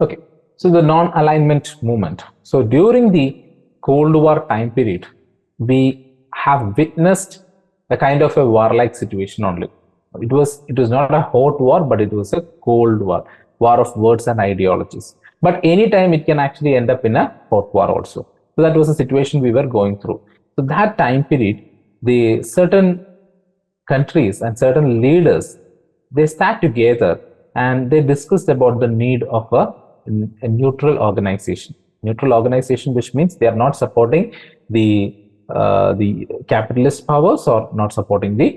Okay, so the non-alignment movement. So during the Cold War time period, we have witnessed a kind of a warlike situation only. It was not a hot war, but it was a cold war of words and ideologies. But anytime it can actually end up in a hot war also. So that was the situation we were going through. So that time period, the certain countries and certain leaders, they sat together and they discussed about the need of a neutral organization. Neutral organization, which means they are not supporting the capitalist powers or not supporting the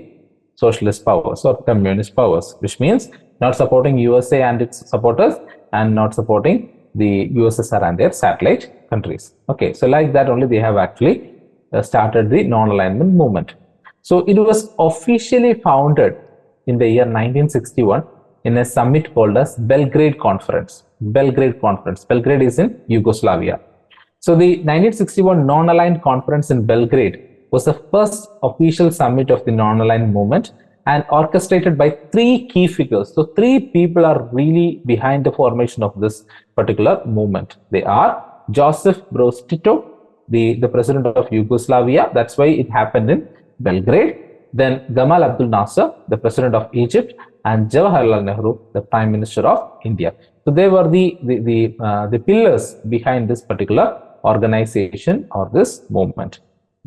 socialist powers or communist powers, which means not supporting USA and its supporters and not supporting the USSR and their satellite countries. Okay, so like that only they have actually started the non-alignment movement. So it was officially founded in the year 1961 in a summit called as Belgrade Conference. Belgrade is in Yugoslavia. So the 1961 non-aligned conference in Belgrade was the first official summit of the non-aligned movement and orchestrated by three key figures. So three people are really behind the formation of this particular movement. They are Joseph Broz Tito, the president of Yugoslavia. That's why it happened in Belgrade. Then Gamal Abdel Nasser, the president of Egypt, and Jawaharlal Nehru, the prime minister of India. So they were the pillars behind this particular organization or this movement.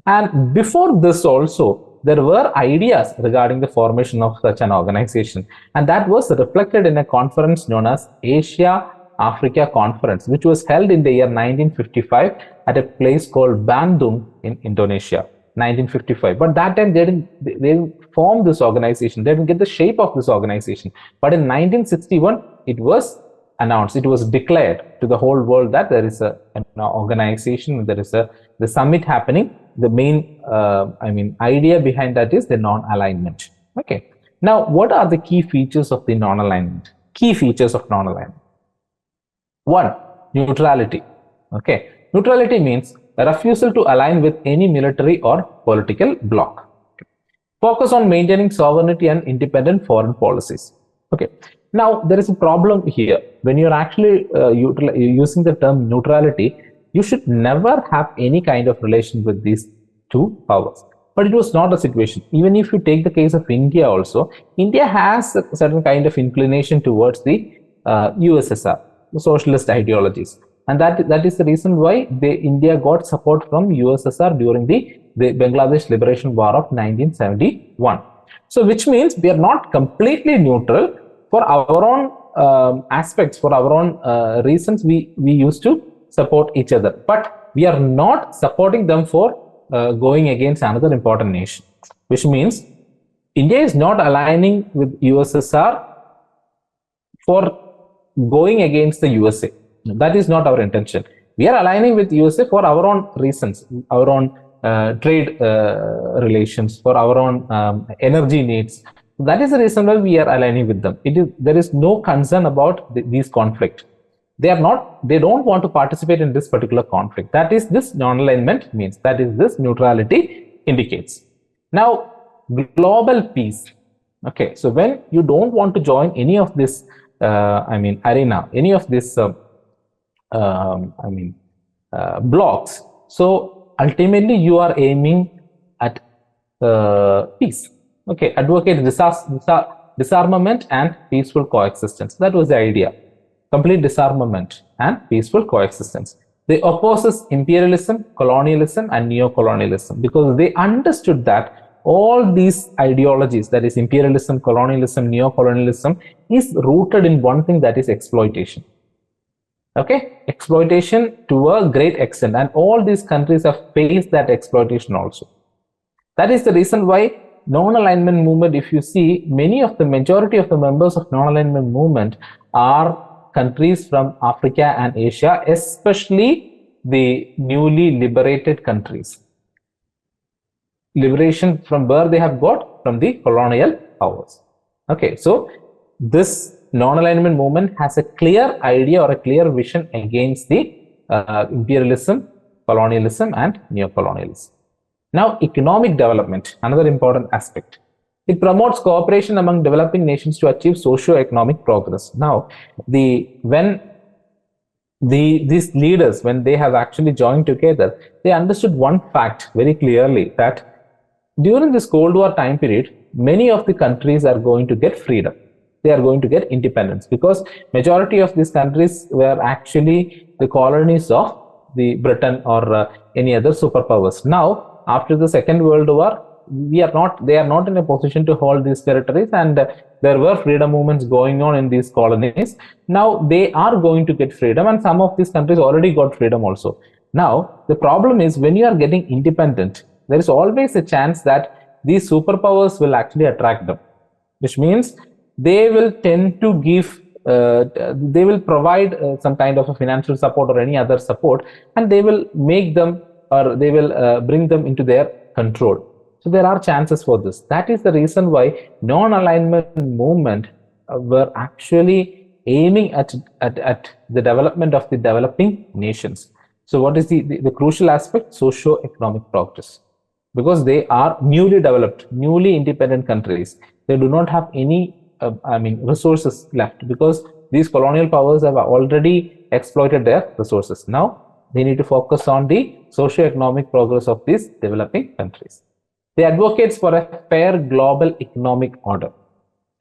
And before this also, there were ideas regarding the formation of such an organization, and that was reflected in a conference known as Asia-Africa Conference, which was held in the year 1955 at a place called Bandung in Indonesia. 1955, but that time they didn't form this organization. They didn't get the shape of this organization. But in 1961, it was announced, it was declared to the whole world that there is an organization, there is the summit happening. The main idea behind that is the non-alignment. Okay, now what are the key features of the non-alignment? Key features of non-alignment. One, neutrality. Okay, neutrality means a refusal to align with any military or political bloc. Focus on maintaining sovereignty and independent foreign policies. Okay, now there is a problem here. When you're actually using the term neutrality, you should never have any kind of relation with these two powers. But it was not a situation. Even if you take the case of India also, India has a certain kind of inclination towards the USSR, the socialist ideologies. And that is the reason why India got support from USSR during the Bangladesh Liberation War of 1971. So which means we are not completely neutral. For our own aspects, for our own reasons, we used to support each other. But we are not supporting them for going against another important nation. Which means India is not aligning with USSR for going against the USA. That is not our intention. We are aligning with USA for our own reasons, our own trade relations, for our own energy needs. That is the reason why we are aligning with them. There is no concern about these conflicts. They don't want to participate in this particular conflict. That is this non-alignment means. That is this neutrality indicates. Now, global peace. Okay, so when you don't want to join any of this, arena, any of this blocks. So ultimately you are aiming at peace. Okay, advocate disarmament and peaceful coexistence. That was the idea. Complete disarmament and peaceful coexistence. They opposes imperialism, colonialism and neo-colonialism because they understood that all these ideologies, that is imperialism, colonialism, neo-colonialism, is rooted in one thing, that is exploitation. Okay, exploitation to a great extent, and all these countries have faced that exploitation also. That is the reason why non-alignment movement, if you see, majority of the members of non-alignment movement are countries from Africa and Asia, especially the newly liberated countries. Liberation from where they have got? From the colonial powers. Okay, so this non-alignment movement has a clear idea or a clear vision against the imperialism, colonialism and neo-colonialism. Now, economic development, another important aspect. It promotes cooperation among developing nations to achieve socio-economic progress. Now, when these leaders, when they have actually joined together, they understood one fact very clearly, that during this Cold War time period, many of the countries are going to get freedom. They are going to get independence, because majority of these countries were actually the colonies of the Britain or any other superpowers. Now, after the Second World War, they are not in a position to hold these territories, and there were freedom movements going on in these colonies. Now they are going to get freedom, and some of these countries already got freedom also. Now the problem is, when you are getting independent, there is always a chance that these superpowers will actually attract them, which means they will tend to give they will provide some kind of a financial support or any other support, and they will make them, or they will bring them into their control. So there are chances for this. That is the reason why non-alignment movement were actually aiming at the development of the developing nations. So what is the crucial aspect? Socio-economic progress. Because they are newly developed, newly independent countries. They do not have any resources left, because these colonial powers have already exploited their resources. Now they need to focus on the socio-economic progress of these developing countries. They advocates for a fair global economic order.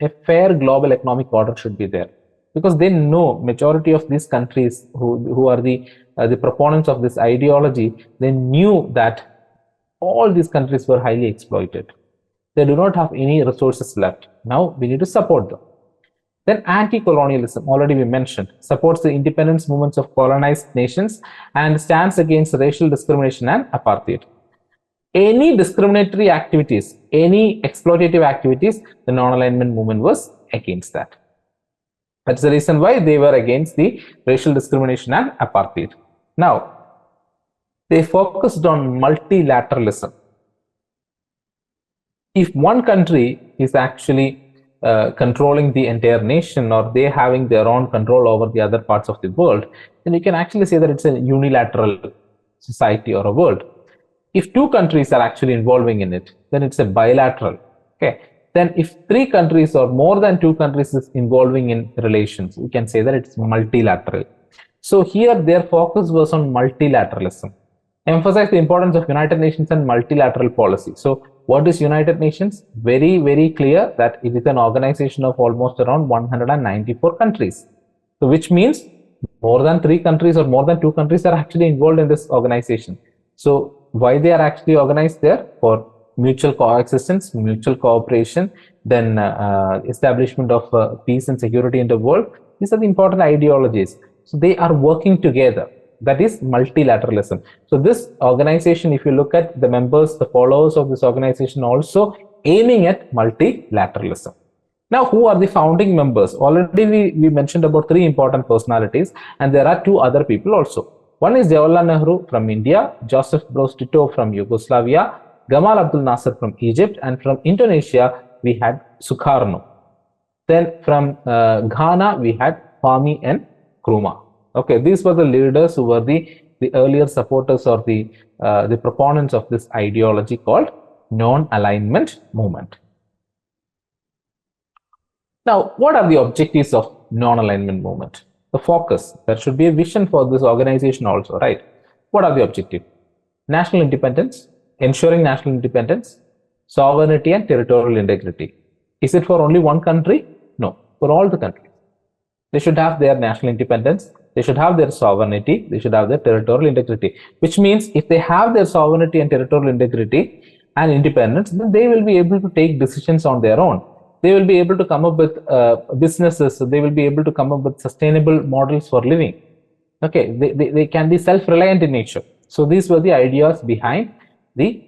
A fair global economic order should be there, because they know majority of these countries who are the proponents of this ideology, they knew that all these countries were highly exploited. They do not have any resources left. Now we need to support them. Then anti-colonialism, already we mentioned, supports the independence movements of colonized nations and stands against racial discrimination and apartheid. Any discriminatory activities, any exploitative activities, the non-alignment movement was against that. That's the reason why they were against the racial discrimination and apartheid. Now, they focused on multilateralism. If one country is actually controlling the entire nation, or they having their own control over the other parts of the world, then you can actually say that it's a unilateral society or a world. If two countries are actually involving in it, then it's a bilateral. Okay. Then if three countries or more than two countries is involving in relations, we can say that it's multilateral. So here their focus was on multilateralism. Emphasize the importance of United Nations and multilateral policy. So what is United Nations? Very, very clear that it is an organization of almost around 194 countries. So which means more than three countries or more than two countries are actually involved in this organization. So why they are actually organized there? For mutual coexistence, mutual cooperation, then establishment of peace and security in the world. These are the important ideologies. So they are working together. That is multilateralism. So this organization, if you look at the members, the followers of this organization, also aiming at multilateralism. Now, who are the founding members? Already we mentioned about three important personalities, and there are two other people also. One is Jawaharlal Nehru from India, Joseph Broz Tito from Yugoslavia, Gamal Abdel Nasser from Egypt, and from Indonesia we had Sukarno. Then from Ghana we had Kwame and Nkrumah. Okay, these were the leaders who were the earlier supporters or the proponents of this ideology called non-alignment movement. Now, what are the objectives of non-alignment movement? The focus. There should be a vision for this organization also, right? What are the objectives? National independence, ensuring national independence, sovereignty and territorial integrity. Is it for only one country? No, for all the countries. They should have their national independence, they should have their sovereignty, they should have their territorial integrity. Which means if they have their sovereignty and territorial integrity and independence, then they will be able to take decisions on their own. They will be able to come up with businesses, so they will be able to come up with sustainable models for living. Okay, they can be self-reliant in nature. So these were the ideas behind the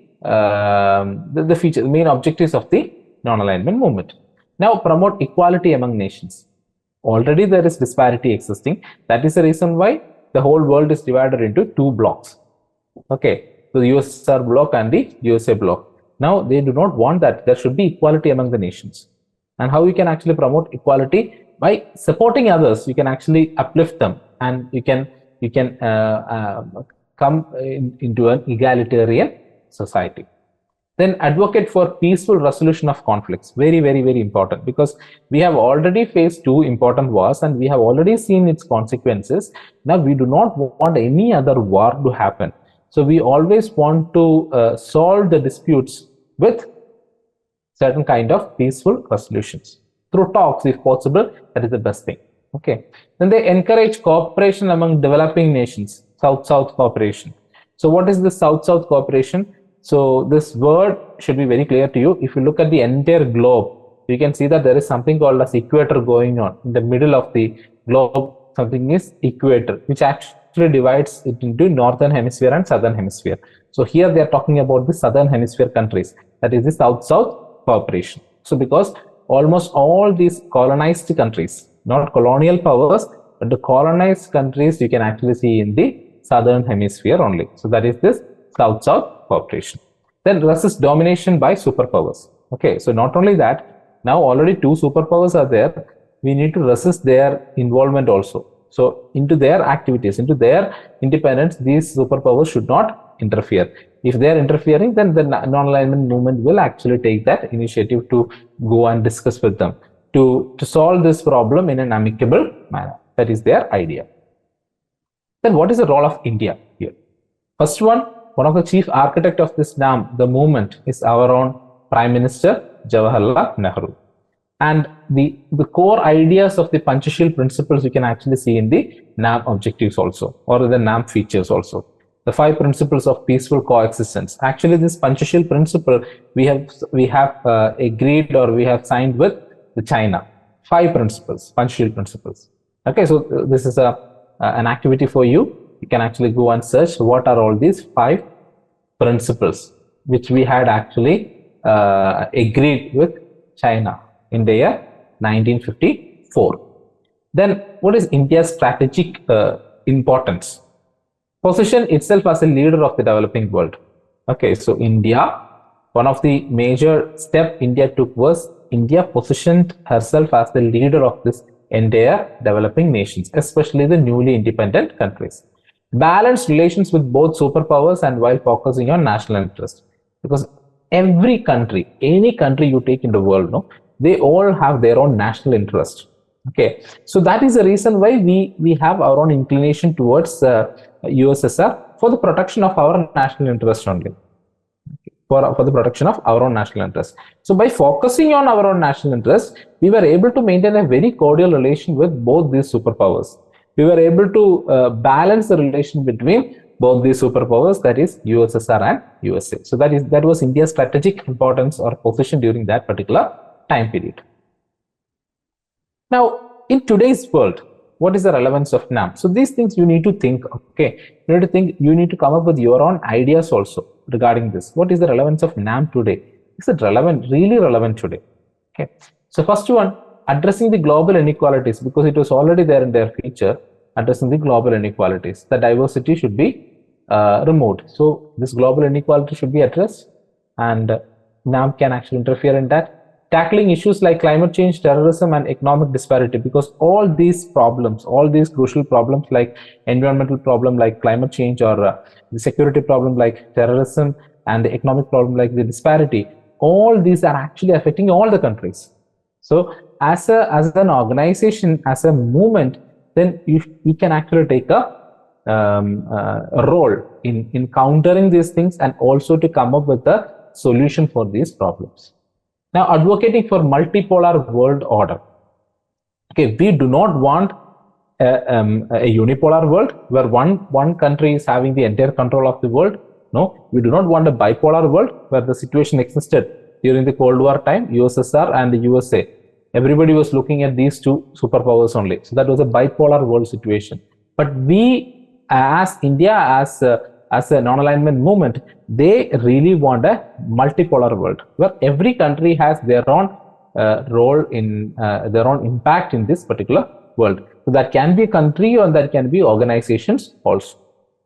feature, the main objectives of the non-alignment movement. Now, promote equality among nations. Already there is disparity existing. That is the reason why the whole world is divided into two blocks. Okay, so the USSR bloc and the USA bloc. Now they do not want that. There should be equality among the nations. And how you can actually promote equality? By supporting others, you can actually uplift them, and you can come into an egalitarian society. Then advocate for peaceful resolution of conflicts. Very, very, very important, because we have already faced two important wars and we have already seen its consequences. Now we do not want any other war to happen. So we always want to solve the disputes with certain kind of peaceful resolutions through talks, if possible. That is the best thing. Okay. Then they encourage cooperation among developing nations, South-South cooperation. So what is the South-South cooperation? So this word should be very clear to you. If you look at the entire globe, you can see that there is something called as equator going on. In the middle of the globe, something is equator, which actually divides it into northern hemisphere and southern hemisphere. So here they are talking about the southern hemisphere countries. That is the South-South cooperation. So because almost all these colonized countries, not colonial powers, but the colonized countries, you can actually see in the southern hemisphere only. So that is this South-South cooperation. Then resist domination by superpowers. Okay, so not only that, now already two superpowers are there. We need to resist their involvement also. So into their activities, into their independence, these superpowers should not interfere. If they are interfering, then the non-alignment movement will actually take that initiative to go and discuss with them to solve this problem in an amicable manner. That is their idea. Then what is the role of India here? First one of the chief architect of this the movement is our own Prime Minister Jawaharlal Nehru. And the core ideas of the Panchashil principles you can actually see in the NAM objectives also, or the NAM features also. The 5 principles of peaceful coexistence. Actually, this Panchashil principle we have agreed, or we have signed with the China. 5 principles, Panchashil principles. Okay, so this is an activity for you. You can actually go and search what are all these 5 principles which we had actually agreed with China in the year 1954. Then what is India's strategic importance? Position itself as a leader of the developing world. Okay, so India, one of the major steps India took was India positioned herself as the leader of this entire developing nations, especially the newly independent countries. Balanced relations with both superpowers and while focusing on national interest. Because every country, any country you take in the world, no, they all have their own national interest. Okay, so that is the reason why we have our own inclination towards USSR for the protection of our national interest only. Okay. For the protection of our own national interest. So by focusing on our own national interest, we were able to maintain a very cordial relation with both these superpowers. We were able to balance the relation between both these superpowers, that is USSR and USA. So that was India's strategic importance or position during that particular time period. Now, in today's world, what is the relevance of NAM? So these things you need to think, okay, you need to come up with your own ideas also regarding this. What is the relevance of NAM today? Is it relevant, really relevant today? Okay, so first one, addressing the global inequalities, because it was already there in their feature, addressing the global inequalities. The diversity should be removed. So this global inequality should be addressed, and NAM can actually interfere in that. Tackling issues like climate change, terrorism, and economic disparity, because all these problems, all these crucial problems like environmental problem like climate change, or the security problem like terrorism, and the economic problem like the disparity, all these are actually affecting all the countries. So as an organization, as a movement, then you can actually take a role in countering these things and also to come up with a solution for these problems. Now, advocating for multipolar world order. Okay, we do not want a unipolar world where one country is having the entire control of the world. No, we do not want a bipolar world where the situation existed during the Cold War time, USSR and the USA. Everybody was looking at these two superpowers only. So that was a bipolar world situation. But we, as India, as a non-alignment movement, they really want a multipolar world where every country has their own role in their own impact in this particular world. So that can be a country or that can be organizations also.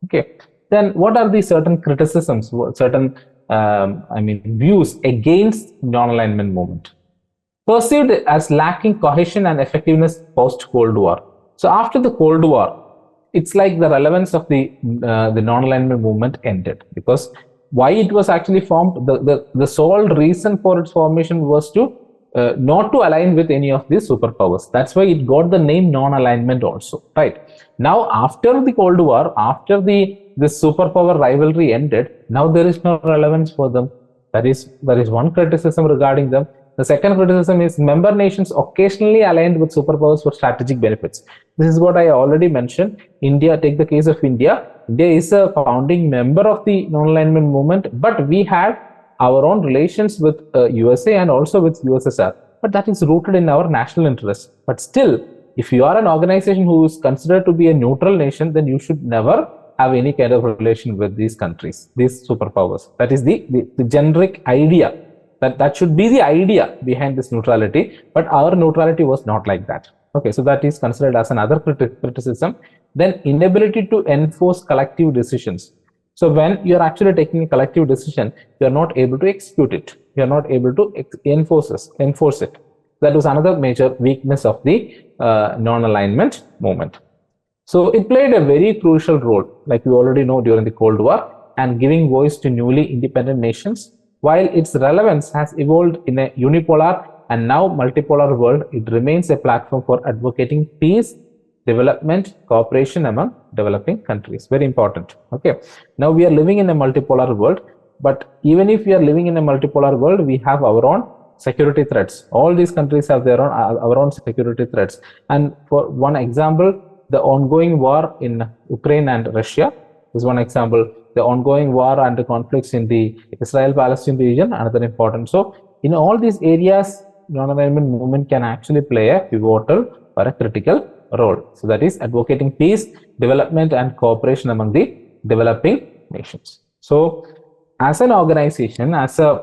Okay. Then what are the certain criticisms, certain views against non-alignment movement? Perceived as lacking cohesion and effectiveness post-Cold War. So after the Cold War, it's like the relevance of the non-alignment movement ended, because why it was actually formed, the sole reason for its formation was to not to align with any of these superpowers. That's why it got the name non-alignment also, right? Now, after the Cold War, after the superpower rivalry ended, now there is no relevance for them. There is one criticism regarding them. The second criticism is member nations occasionally aligned with superpowers for strategic benefits. This is what I already mentioned. India, take the case of India. India is a founding member of the non-alignment movement, but we had our own relations with USA and also with USSR. But that is rooted in our national interest. But still, if you are an organization who is considered to be a neutral nation, then you should never have any kind of relation with these countries, these superpowers. That is the generic idea. That should be the idea behind this neutrality, but our neutrality was not like that. Okay, so that is considered as another criticism. Then inability to enforce collective decisions. So when you are actually taking a collective decision, you are not able to execute it. You are not able to enforce it. That was another major weakness of the non-alignment movement. So it played a very crucial role, like we already know, during the Cold War, and giving voice to newly independent nations. While its relevance has evolved in a unipolar and now multipolar world, it remains a platform for advocating peace, development, cooperation among developing countries. Very important. Okay. Now we are living in a multipolar world, but even if we are living in a multipolar world, we have our own security threats. All these countries have their own our own security threats. And for one example, the ongoing war in Ukraine and Russia is one example. The ongoing war and the conflicts in the Israel-Palestine region, another important. So in all these areas, non-alignment movement can actually play a pivotal or a critical role. So that is advocating peace, development, and cooperation among the developing nations. So as an organization, as a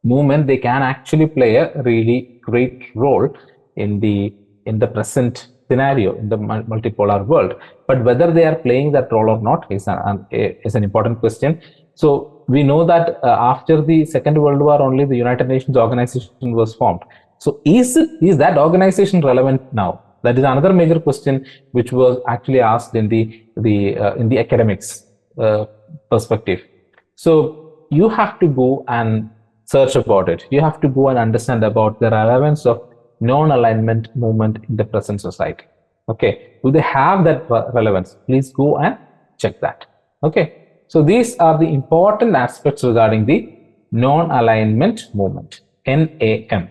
movement, they can actually play a really great role in the present scenario in the multipolar world. But whether they are playing that role or not is an important question. So we know that after the Second World War, only the United Nations organization was formed. So is that organization relevant now? That is another major question which was actually asked in the academics perspective. So you have to go and search about it. You have to go and understand about the relevance of non-alignment movement in the present society. Okay, do they have that relevance? Please go and check that. Okay, so these are the important aspects regarding the non-alignment movement, NAM.